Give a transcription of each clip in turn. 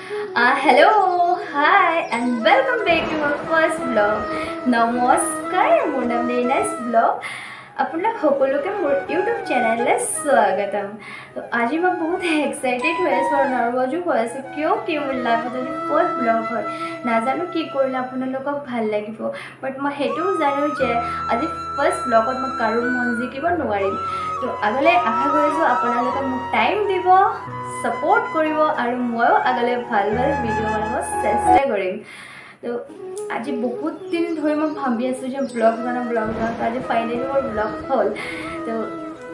Hello, hi, and welcome back to our first vlog. Namaskar, মোৰ নাম নেইনাছ blog আপোনাক সকলোকে মোৰ ইউটিউব চেনেললৈ স্বাগতম। তো আজি মই বহুত এক্সাইটেড হৈ আছোঁ আৰু নাৰ্ভাজো হৈ আছোঁ কিয় মোৰ লাইফত আজি ফাৰ্ষ্ট ব্লগ হয়। নাজানো কি কৰিলে আপোনালোকক ভাল লাগিব, বাট মই সেইটোও জানো যে আজি ফাৰ্ষ্ট ব্লগত মই কাৰো মন জিকিব নোৱাৰিম। তো আগলৈ আশা কৰিছোঁ আপোনালোকে মোক টাইম দিব, সাপোৰ্ট কৰিব আৰু ময়ো আগলৈ ভাল ভিডিঅ' বনাব চেষ্টা কৰিম। তো আজি বহুত দিন ধৰি মই ভাবি আছোঁ যে ব্লগ বনাওঁ তো আজি ফাইনেলি মোৰ ব্লগ হ'ল। তো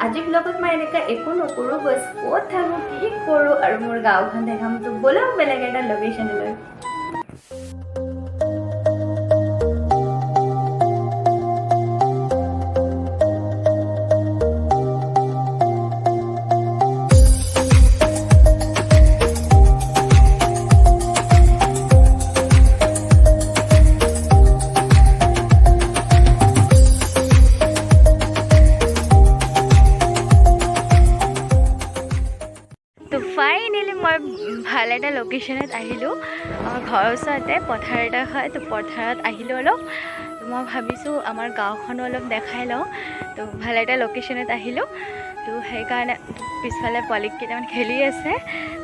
আজি ব্লগত মই এনেকৈ একো নকৰোঁ, বছ ক'ত থাকোঁ কি কৰোঁ আৰু মোৰ গাঁওখন দেখাম। তো ব'লক বেলেগ এটা লোকেশ্যনলৈ। ফাইনেলি মই ভাল এটা লোকেশ্যনত আহিলোঁ। আমাৰ ঘৰৰ ওচৰতে পথাৰ এটা হয়, তো পথাৰত আহিলোঁ অলপ। তো মই ভাবিছোঁ আমাৰ গাঁওখনো অলপ দেখাই লওঁ। তো ভাল এটা লোকেশ্যনত আহিলোঁ, তো সেইকাৰণে পিছফালে পোৱালি কেইটামান খেলি আছে।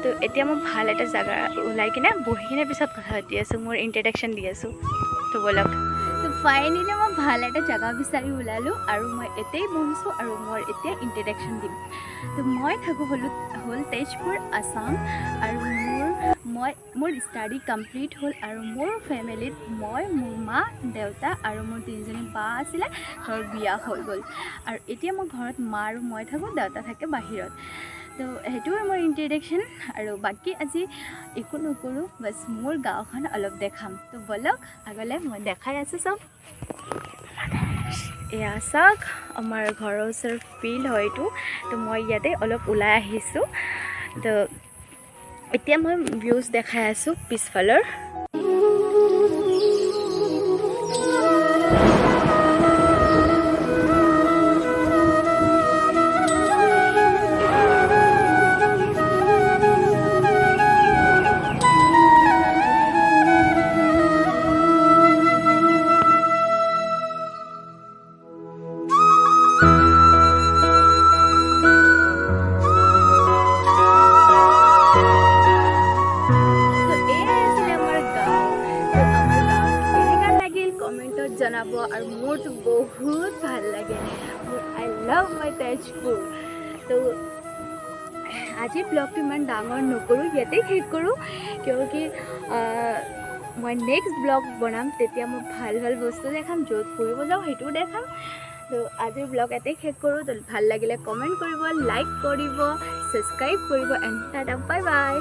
তো এতিয়া মই ভাল এটা জেগা ওলাই কিনে বহি কিনে পিছত কথা পাতি আছোঁ, মোৰ ইণ্ট্ৰডাকশ্যন দি আছোঁ। তো ব'লক। তো ফাইনেলি মই ভাল এটা জেগা বিচাৰি ওলালোঁ আৰু মই এতিয়াই বহিছোঁ আৰু মই এতিয়া ইণ্ট্ৰডাকশ্যন দিম। তো মই থাকোঁ হ'ল তেজপুৰ, আছাম। আৰু মোৰ ষ্টাডি কমপ্লিট হ'ল আৰু মোৰ ফেমিলিত মোৰ মা দেউতা আৰু মোৰ 3জনী বা আছিলে, ঘৰ বিয়া হৈ গ'ল। আৰু এতিয়া মই ঘৰত মা আৰু মই থাকোঁ, দেউতা থাকে বাহিৰত। তো সেইটোৱে মোৰ ইণ্ট্ৰডাকশ্যন আৰু বাকী আজি একো নকৰোঁ, বাছ মোৰ গাঁওখন অলপ দেখাম। তো ব'লক আগলৈ মই দেখাই আছোঁ চব। এয়া চাওক আমাৰ ঘৰৰ ওচৰত ফিল্ড হয় এইটো। তো মই ইয়াতে অলপ ওলাই আহিছোঁ। তো এতিয়া মই ভিউজ দেখাই আছোঁ পিছফালৰ। জনাব আৰু মোৰতো বহুত ভাল লাগে। আই লাভ মাই তেজপুৰ। তো আজিৰ ব্লগটো ইমান ডাঙৰ নকৰোঁ, ইয়াতেই শেষ কৰোঁ, কিয়কি মই নেক্সট ব্লগ বনাম, তেতিয়া মই ভাল বস্তু দেখাম, য'ত ফুৰিব যাওঁ সেইটোও দেখাম। তো আজিৰ ব্লগ ইয়াতেই শেষ কৰোঁ। তো ভাল লাগিলে কমেণ্ট কৰিব, লাইক কৰিব, ছাবস্ক্ৰাইব কৰিব, এণ্ড টাটা বাই বাই।